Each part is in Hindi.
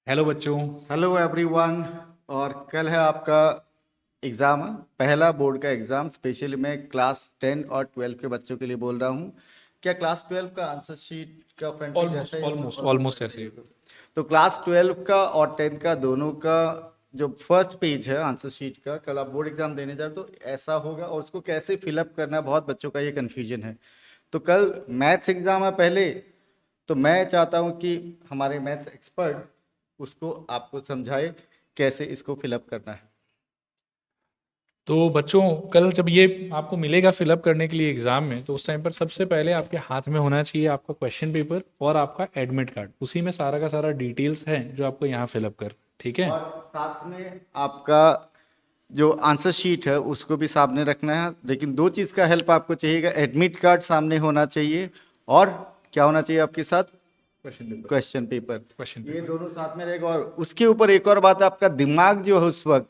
हेलो बच्चों। Hello everyone. और कल है आपका एग्ज़ाम, पहला बोर्ड का एग्ज़ाम। स्पेशली मैं क्लास 10 और 12 के बच्चों के लिए बोल रहा हूँ। क्या क्लास 12 का आंसर शीट का फ्रंट पेज ऐसा ऑलमोस्ट ही होगा? ऑलमोस्ट ऑलमोस्ट ऑलमोस्ट ऐसे ही ऐसे ही। होगा। तो क्लास 12 का और 10 का दोनों का जो फर्स्ट पेज है आंसर शीट का, कल आप बोर्ड एग्जाम देने जा रहे हो तो ऐसा होगा। और उसको कैसे फिलअप करना है, बहुत बच्चों का ये कन्फ्यूजन है। तो कल मैथ्स एग्जाम है पहले, तो मैं चाहता हूं कि हमारे मैथ्स एक्सपर्ट उसको आपको समझाए कैसे इसको फिलअप करना है। तो बच्चों, कल जब ये आपको मिलेगा फिलअप करने के लिए एग्जाम में, तो उस टाइम पर सबसे पहले आपके हाथ में होना चाहिए आपका क्वेश्चन पेपर और आपका एडमिट कार्ड। उसी में सारा का सारा डिटेल्स है जो आपको यहाँ फिलअप कर, ठीक है। और साथ में आपका जो आंसर शीट है उसको भी सामने रखना है। लेकिन दो चीज़ का हेल्प आपको चाहिएगा, एडमिट कार्ड सामने होना चाहिए और क्या होना चाहिए आपके साथ? Question paper. Question paper. Question ये पेपर दोनों साथ में रहेगा। और उसके ऊपर एक और बात, आपका दिमाग जो है उस वक्त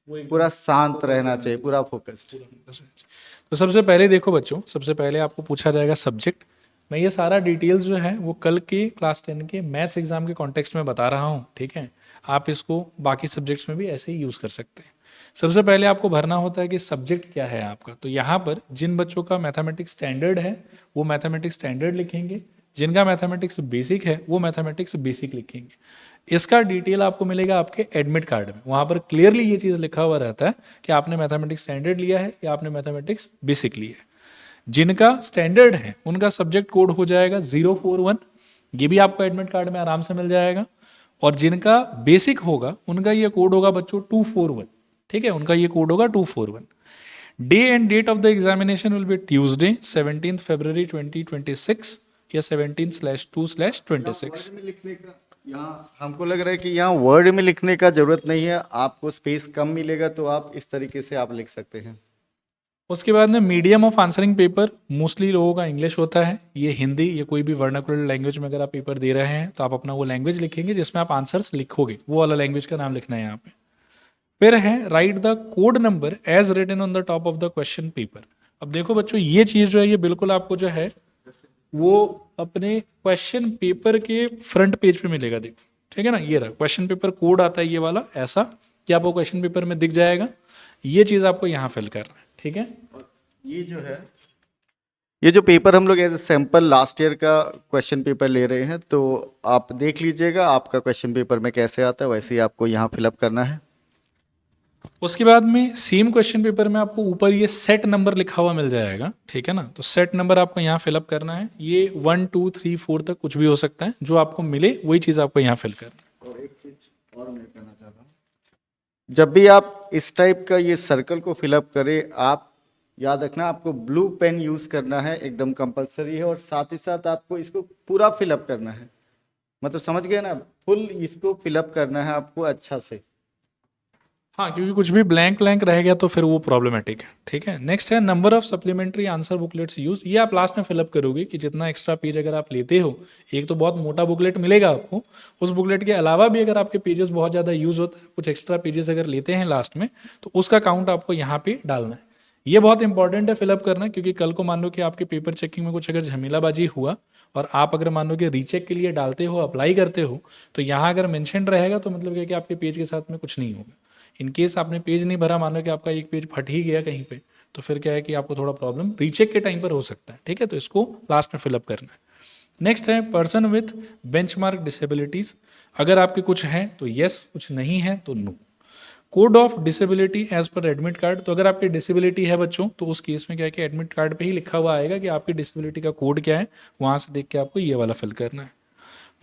वो एकदम पूरा शांत फोकस रहना रहना चाहिए, चाहिए। पूरा फोकस्ड। पूरा फोकस रहना चाहिए। तो सबसे पहले देखो बच्चों, सबसे पहले आपको पूछा जाएगा सब्जेक्ट। मैं ये सारा डिटेल्स जो है वो कल के क्लास 10 के मैथ्स एग्जाम के कॉन्टेक्स्ट में बता रहा हूँ, ठीक है। आप इसको बाकी सब्जेक्ट्स में भी ऐसे ही यूज़ कर सकते हैं। सबसे पहले आपको भरना होता है कि सब्जेक्ट क्या है आपका। तो यहाँ पर जिन बच्चों का मैथमेटिक्स स्टैंडर्ड है वो मैथमेटिक्स स्टैंडर्ड लिखेंगे, जिनका मैथमेटिक्स बेसिक है वो मैथमेटिक्स बेसिक लिखेंगे। इसका डिटेल आपको मिलेगा आपके एडमिट कार्ड में। वहाँ पर क्लियरली ये चीज़ लिखा हुआ रहता है कि आपने मैथमेटिक्स स्टैंडर्ड लिया है या आपने मैथमेटिक्स बेसिक लिया है। जिनका स्टैंडर्ड है उनका सब्जेक्ट कोड हो जाएगा 041। ये भी आपको एडमिट कार्ड में आराम से मिल जाएगा। और जिनका बेसिक होगा उनका ये कोड होगा बच्चों 241, ठीक है। उनका ये कोड होगा 241। Day and date of the examination will be Tuesday 17 February 2026 या 17/2/26। वर्ड में लिखने का, यहाँ हमको लग रहा है कि यहाँ वर्ड में लिखने का जरूरत नहीं है, आपको स्पेस कम मिलेगा तो आप इस तरीके से आप लिख सकते हैं। उसके बाद में medium of answering paper mostly लोगों का इंग्लिश होता है। ये हिंदी या कोई भी वर्नाकुलर लैंग्वेज में अगर आप पेपर दे रहे हैं तो आप अपना वो लैंग्वेज लिखेंगे जिसमें आप आंसर्स लिखोगे, वो वाला लैंग्वेज का नाम लिखना है यहाँ पे। फिर है write the code number as written on the top of the question paper. अब देखो बच्चों, ये चीज़ जो है ये बिल्कुल आपको जो है वो अपने क्वेश्चन पेपर के फ्रंट पेज पे मिलेगा, देखो, ठीक है ना। ये रहा क्वेश्चन पेपर कोड आता है ये वाला, ऐसा कि आपको क्वेश्चन पेपर में दिख जाएगा। ये चीज़ आपको यहाँ फिल करना है, ठीक है। और ये जो है, ये जो पेपर हम लोग as a sample last year का क्वेश्चन पेपर ले रहे हैं, तो आप देख लीजिएगा आपका क्वेश्चन पेपर में कैसे आता है, वैसे ही आपको यहाँ फिलअप करना है। उसके बाद में सेम क्वेश्चन पेपर में आपको ऊपर ये सेट नंबर लिखा हुआ मिल जाएगा, ठीक है ना। तो सेट नंबर आपको यहाँ फिलअप करना है। ये 1 2 3 4 तक कुछ भी हो सकता है, जो आपको मिले वही चीज़ आपको यहाँ फिल करना है। और एक चीज और मैं कहना चाहता हूँ, जब भी आप इस टाइप का ये सर्कल को फिलअप करें, आप याद रखना आपको ब्लू पेन यूज करना है, एकदम कंपलसरी है। और साथ ही साथ आपको इसको पूरा फिलअप करना है, मतलब समझ गए ना, फुल इसको फिलअप करना है आपको अच्छा से। हाँ, क्योंकि कुछ भी ब्लैंक ब्लैंक रह गया तो फिर वो प्रॉब्लमेटिक है, ठीक है। नेक्स्ट है number of supplementary answer booklets use. ये आप लास्ट में फिलअप करोगे कि जितना एक्स्ट्रा पेज अगर आप लेते हो। एक तो बहुत मोटा बुकलेट मिलेगा आपको, उस बुकलेट के अलावा भी अगर आपके पेजेस बहुत ज़्यादा यूज होता है, कुछ एक्स्ट्रा पेजेस अगर लेते हैं लास्ट में, तो उसका काउंट आपको यहाँ पे डालना है। ये बहुत इंपॉर्टेंट है फिलअप करना, क्योंकि कल को मान लो कि आपके पेपर चेकिंग में कुछ अगर झमेलाबाजी हुआ और आप अगर मान लो कि रीचेक के लिए डालते हो, अप्लाई करते हो, तो यहाँ अगर मेंशन रहेगा तो मतलब क्या कि आपके पेज के साथ में कुछ नहीं होगा। इन केस आपने पेज नहीं भरा, मान लो कि आपका एक पेज फट ही गया कहीं पे, तो फिर क्या है कि आपको थोड़ा प्रॉब्लम रीचेक के टाइम पर हो सकता है, ठीक है। तो इसको लास्ट में फिलअप करना है। नेक्स्ट है पर्सन विथ बेंचमार्क डिसेबिलिटीज। अगर आपके कुछ हैं तो यस, कुछ नहीं है तो no. Code of disability as per admit card. तो अगर आपकी डिसेबिलिटी है बच्चों, तो उस केस में क्या है कि एडमिट कार्ड पे ही लिखा हुआ आएगा कि आपकी डिसेबिलिटी का कोड क्या है, वहां से देख के आपको ये वाला फिल करना है।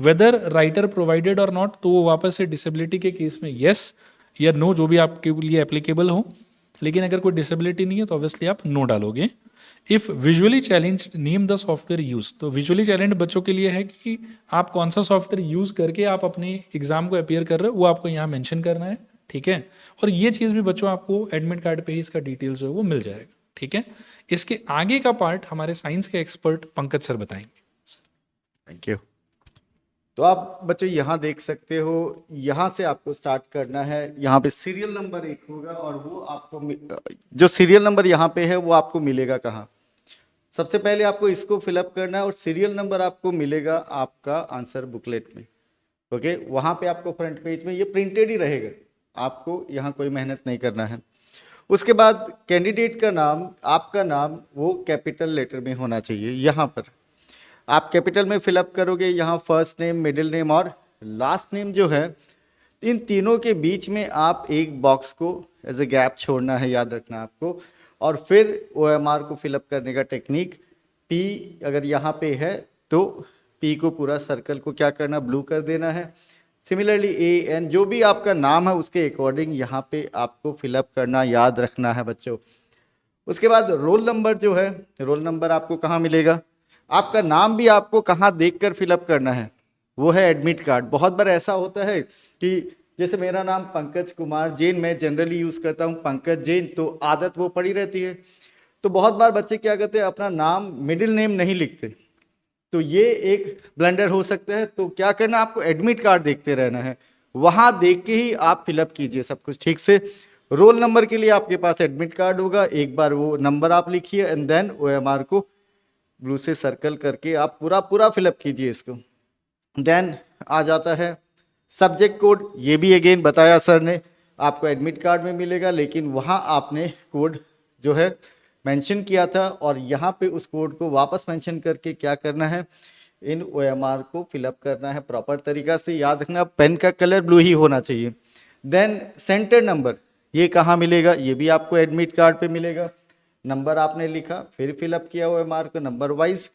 वेदर राइटर प्रोवाइडेड और नॉट, तो वो वापस से डिसेबिलिटी के केस में यस या नो, जो भी आपके लिए एप्लीकेबल हो। लेकिन अगर कोई डिसेबिलिटी नहीं है तो ऑब्वियसली आप नो डालोगे। If visually challenge name the software use. तो विजुअली चैलेंज बच्चों के लिए है कि आप कौन सा सॉफ्टवेयर यूज करके आप अपने एग्जाम को अपियर कर रहे हो, वो आपको यहाँ मेंशन करना है, ठीक है। और ये चीज़ भी बच्चों आपको एडमिट कार्ड पे ही इसका डिटेल्स जो है वो मिल जाएगा, ठीक है। इसके आगे का पार्ट हमारे साइंस के एक्सपर्ट पंकज सर बताएंगे। Thank you. तो आप बच्चों यहाँ देख सकते हो, यहाँ से आपको स्टार्ट करना है। यहाँ पे सीरियल नंबर एक होगा और वो आपको जो सीरियल नंबर यहाँ पे है वो आपको मिलेगा कहाँ? सबसे पहले आपको इसको फिलअप करना है और सीरियल नंबर आपको मिलेगा आपका आंसर बुकलेट में। ओके, वहाँ पे आपको फ्रंट पेज में ये प्रिंटेड ही रहेगा, आपको यहाँ कोई मेहनत नहीं करना है। उसके बाद कैंडिडेट का नाम, आपका नाम वो कैपिटल लेटर में होना चाहिए। यहाँ पर आप कैपिटल में फिलअप करोगे, यहाँ फर्स्ट नेम, मिडिल नेम और लास्ट नेम जो है, इन तीनों के बीच में आप एक बॉक्स को एज ए गैप छोड़ना है, याद रखना आपको। और फिर OMR को फिलअप करने का टेक्निक, P अगर यहाँ पे है तो P को पूरा सर्कल को क्या करना, ब्लू कर देना है। सिमिलरली AN जो भी आपका नाम है उसके अकॉर्डिंग यहाँ पे आपको फिलअप करना, याद रखना है बच्चों। उसके बाद रोल नंबर जो है, रोल नंबर आपको कहाँ मिलेगा, आपका नाम भी आपको कहाँ देखकर फिलअप करना है, वो है एडमिट कार्ड। बहुत बार ऐसा होता है कि जैसे मेरा नाम पंकज कुमार जैन, मैं जनरली यूज़ करता हूँ पंकज जैन, तो आदत वो पड़ी रहती है। तो बहुत बार बच्चे क्या करते हैं, अपना नाम मिडिल नेम नहीं लिखते, तो ये एक ब्लंडर हो सकता है। तो क्या करना, आपको एडमिट कार्ड देखते रहना है, वहाँ देख के ही आप फिलअप कीजिए सब कुछ ठीक से। रोल नंबर के लिए आपके पास एडमिट कार्ड होगा, एक बार वो नंबर आप लिखिए एंड देन OMR को ब्लू से सर्कल करके आप पूरा फिलअप कीजिए इसको। देन आ जाता है सब्जेक्ट कोड, ये भी अगेन बताया सर ने, आपको एडमिट कार्ड में मिलेगा, लेकिन वहाँ आपने कोड जो है मेंशन किया था, और यहाँ पे उस कोड को वापस मेंशन करके क्या करना है, इन OMR को फिलअप करना है प्रॉपर तरीका से। याद रखना पेन का कलर ब्लू ही होना चाहिए। देन सेंटर नंबर, ये कहाँ मिलेगा, ये भी आपको एडमिट कार्ड पे मिलेगा। नंबर आपने लिखा, फिर फिलअप किया OMR को number wise.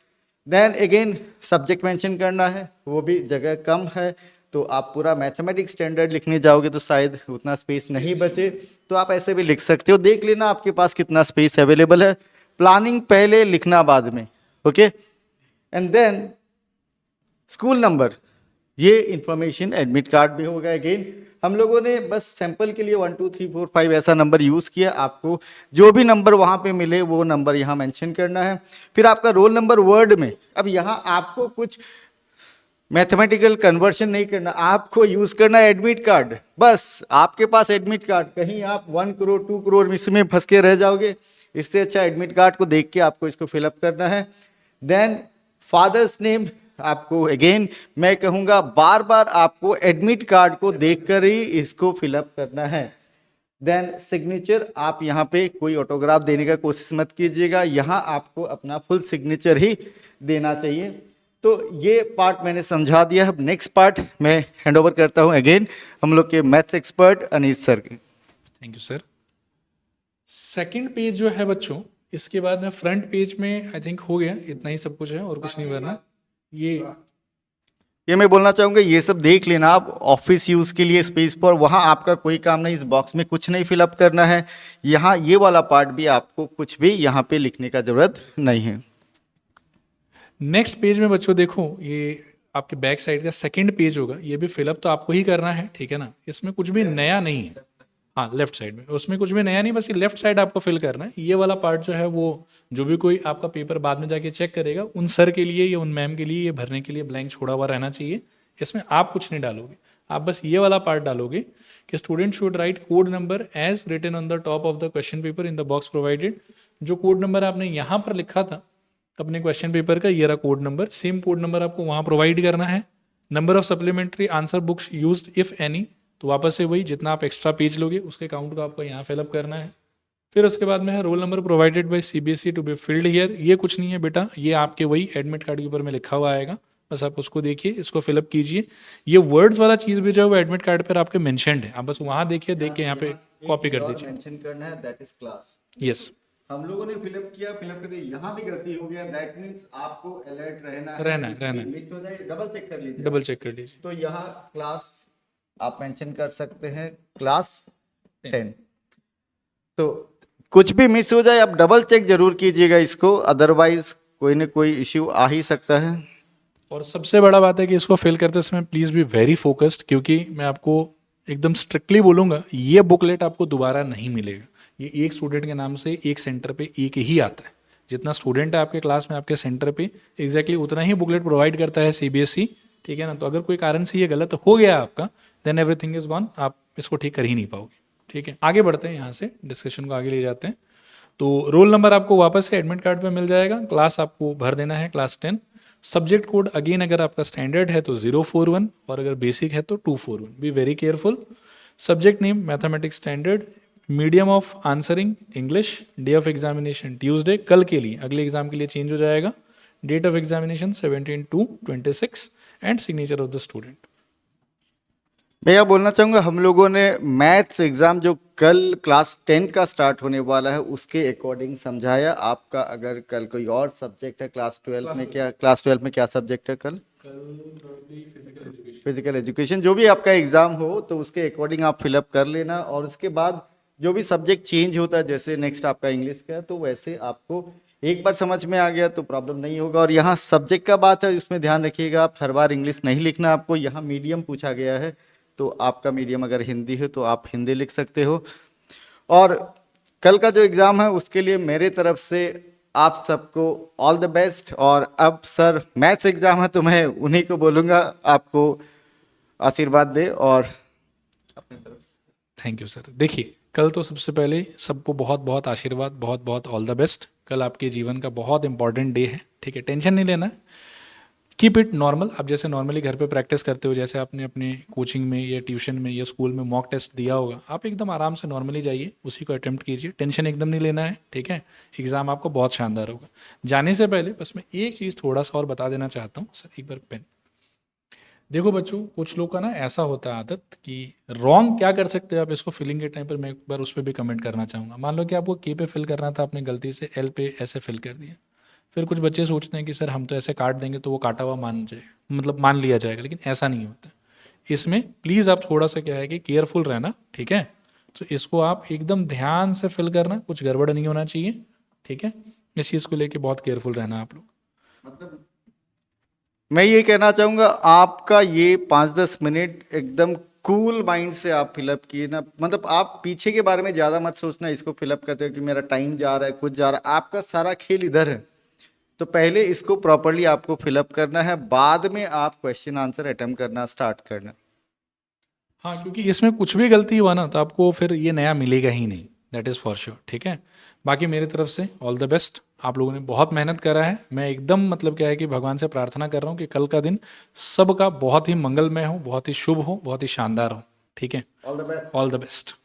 Then again subject mention करना है, वो भी जगह कम है, तो आप पूरा मैथमेटिक्स स्टैंडर्ड लिखने जाओगे तो शायद उतना स्पेस नहीं बचे, तो आप ऐसे भी लिख सकते हो। देख लेना आपके पास कितना स्पेस अवेलेबल है, प्लानिंग पहले, लिखना बाद में। Okay, and then school number, ये इंफॉर्मेशन एडमिट कार्ड में होगा। अगेन हम लोगों ने बस सैंपल के लिए 1 2 3 4 5 ऐसा नंबर यूज़ किया, आपको जो भी नंबर वहाँ पे मिले वो नंबर यहाँ मेंशन करना है। फिर आपका रोल नंबर वर्ड में, अब यहाँ आपको कुछ मैथमेटिकल कन्वर्शन नहीं करना, आपको यूज करना है एडमिट कार्ड। बस आपके पास एडमिट कार्ड, कहीं आप 1 करोड़ 2 करोड़ इसमें फंस के रह जाओगे, इससे अच्छा एडमिट कार्ड को देख के आपको इसको फिलअप करना है। देन फादर्स नेम, आपको अगेन मैं कहूँगा बार बार आपको एडमिट कार्ड को देखकर ही इसको फिलअप करना है। देन सिग्नेचर, आप यहाँ पे कोई ऑटोग्राफ देने का कोशिश मत कीजिएगा, यहाँ आपको अपना फुल सिग्नेचर ही देना चाहिए। तो ये पार्ट मैंने समझा दिया। अब नेक्स्ट पार्ट मैं हैंड ओवर करता हूँ अगेन हम लोग के मैथ्स एक्सपर्ट अनीश सर के। Thank you sir. Second page जो है बच्चों, इसके बाद में फ्रंट पेज में आई थिंक हो गया, इतना ही सब कुछ है और कुछ नहीं करना। ये मैं बोलना चाहूँगा, ये सब देख लेना आप ऑफिस यूज़ के लिए स्पेस पर, वहाँ आपका कोई काम नहीं, इस बॉक्स में कुछ नहीं फिलअप करना है। यहाँ ये वाला पार्ट भी आपको कुछ भी यहाँ पे लिखने का जरूरत नहीं है। नेक्स्ट पेज में बच्चों देखो, ये आपके बैक साइड का सेकंड पेज होगा, ये भी फिलअप तो आपको ही करना है, ठीक है ना। इसमें कुछ भी नया नहीं है, हाँ लेफ्ट साइड में उसमें कुछ भी नया नहीं, बस ये लेफ्ट साइड आपको फिल करना है। ये वाला पार्ट जो है वो जो भी कोई आपका पेपर बाद में जाके चेक करेगा, उन सर के लिए या उन मैम के लिए ये भरने के लिए ब्लैंक छोड़ा हुआ रहना चाहिए। इसमें आप कुछ नहीं डालोगे, आप बस ये वाला पार्ट डालोगे कि student should write code number as written on the top of the question paper in the box provided. जो कोड नंबर आपने यहाँ पर लिखा था अपने क्वेश्चन पेपर का, ये रहा code number, same code number आपको वहाँ प्रोवाइड करना है। Number of supplementary answer books used if any, तो वापस से वही जितना आप एक्स्ट्रा पेज लोगे उसके काउंट को आपको यहाँ फिलअप करना है। फिर उसके बाद में है roll number provided by CBSE to be filled here. ये कुछ नहीं है बेटा, ये आपके वही एडमिट कार्ड के ऊपर में लिखा हुआ आएगा, बस आप उसको देखिए, इसको फिलअप कीजिए। ये वर्ड्स वाला चीज़ भी जो है वो एडमिट कार्ड पर आपके मेंशनड है, आप बस वहाँ देखिए, देख के यहाँ पे कॉपी कर दीजिए। मेंशन करना है, दैट इज क्लास। यस, हम लोगों ने फिलअप किया, फिलअप कर दिया, यहाँ भी गलती हो गया, दैट मींस आपको अलर्ट रहना है, मिस हो जाए डबल चेक कर लीजिए, डबल चेक कर लीजिए। तो यहाँ क्लास आप मेंशन कर सकते हैं, क्लास 10। तो कुछ भी मिस हो जाए आप डबल चेक जरूर कीजिएगा इसको, अदरवाइज कोई ना कोई इश्यू आ ही सकता है। और सबसे बड़ा बात है कि इसको फिल करते समय प्लीज़ बी वेरी फोकस्ड, क्योंकि मैं आपको एकदम स्ट्रिक्टली बोलूँगा, ये बुकलेट आपको दोबारा नहीं मिलेगा। ये एक स्टूडेंट के नाम से एक सेंटर पे एक ही आता है, जितना स्टूडेंट है आपके क्लास में आपके सेंटर पे एग्जैक्टली उतना ही बुकलेट प्रोवाइड करता है CBSE, ठीक है ना। तो अगर कोई कारण से ये गलत हो गया आपका, देन एवरीथिंग इज गॉन, आप इसको ठीक कर ही नहीं पाओगे, ठीक है। आगे बढ़ते हैं, यहाँ से डिस्कशन को आगे ले जाते हैं। तो रोल नंबर आपको वापस से एडमिट कार्ड पे मिल जाएगा, क्लास आपको भर देना है क्लास 10। सब्जेक्ट कोड अगेन अगर आपका स्टैंडर्ड है तो 041 और अगर बेसिक है तो 241. Be very careful. Subject name mathematics standard, medium of answering English, day of examination Tuesday, कल के लिए अगले एग्जाम के लिए चेंज हो जाएगा, date of examination 17/2/26 and signature of the student. मैं यह बोलना चाहूँगा, हम लोगों ने मैथ्स एग्ज़ाम जो कल क्लास 10 का स्टार्ट होने वाला है उसके अकॉर्डिंग समझाया. आपका अगर कल कोई और सब्जेक्ट है क्लास 12 में क्या सब्जेक्ट है कल? Physical education. जो भी आपका एग्ज़ाम हो तो उसके अकॉर्डिंग आप फिलअप कर लेना, और उसके बाद जो भी सब्जेक्ट चेंज होता है, जैसे नेक्स्ट आपका इंग्लिश का है, तो वैसे आपको एक बार समझ में आ गया तो प्रॉब्लम नहीं होगा. और यहाँ सब्जेक्ट का बात है, उसमें ध्यान रखिएगा, आप हर बार इंग्लिश नहीं लिखना आपको. यहाँ मीडियम पूछा गया है, तो आपका मीडियम अगर हिंदी है तो आप हिंदी लिख सकते हो. और कल का जो एग्ज़ाम है उसके लिए मेरे तरफ से आप सबको ऑल द बेस्ट. और अब सर मैथ्स एग्ज़ाम है तो मैं उन्हीं को बोलूँगा आपको आशीर्वाद दे. और थैंक यू सर. देखिए, कल तो सबसे पहले सबको बहुत बहुत आशीर्वाद, बहुत बहुत ऑल द बेस्ट. कल आपके जीवन का बहुत इंपॉर्टेंट डे है, ठीक है. टेंशन नहीं लेना है, कीप इट नॉर्मल. आप जैसे नॉर्मली घर पे प्रैक्टिस करते हो, जैसे आपने अपने कोचिंग में या ट्यूशन में या स्कूल में मॉक टेस्ट दिया होगा, आप एकदम आराम से नॉर्मली जाइए, उसी को अटेम्प्ट कीजिए. टेंशन एकदम नहीं लेना है, ठीक है. एग्ज़ाम आपको बहुत शानदार होगा. जाने से पहले बस मैं एक चीज़ थोड़ा सा और बता देना चाहता हूँ सर. एक बार पेन देखो बच्चों, कुछ लोग का ना ऐसा होता है आदत कि रॉन्ग क्या कर सकते हो आप, इसको फिलिंग के टाइम पर मैं एक बार उस पर भी कमेंट करना चाहूँगा. मान लो कि आपको के पे फिल करना था, आपने गलती से एल पे ऐसे फिल कर दिया. फिर कुछ बच्चे सोचते हैं कि सर हम तो ऐसे काट देंगे तो वो काटा हुआ मान जाए, मतलब मान लिया जाएगा, लेकिन ऐसा नहीं होता. इसमें प्लीज़ आप थोड़ा सा क्या है कि केयरफुल रहना, ठीक है. तो इसको आप एकदम ध्यान से फिल करना, कुछ गड़बड़ नहीं होना चाहिए, ठीक है. इस चीज़ को लेके बहुत केयरफुल रहना आप लोग. मतलब मैं ये कहना चाहूँगा, आपका ये 5-10 मिनट एकदम कूल माइंड से आप फिलअप किए ना. मतलब आप पीछे के बारे में ज़्यादा मत सोचना, इसको फिलअप करते हो कि मेरा टाइम जा रहा है, कुछ जा रहा है. आपका सारा खेल इधर है, तो पहले इसको प्रॉपरली आपको फिलअप करना है, बाद में आप क्वेश्चन आंसर अटेम्प्ट करना स्टार्ट करना. हाँ, क्योंकि इसमें कुछ भी गलती हुआ ना तो आपको फिर ये नया मिलेगा ही नहीं, दैट इज़ फॉर श्योर, ठीक है. बाकी मेरी तरफ से ऑल द बेस्ट. आप लोगों ने बहुत मेहनत करा है. मैं एकदम मतलब क्या है कि भगवान से प्रार्थना कर रहा हूँ कि कल का दिन सबका बहुत ही मंगलमय हो, बहुत ही शुभ हो, बहुत ही शानदार हो, ठीक है. All the best. All the best.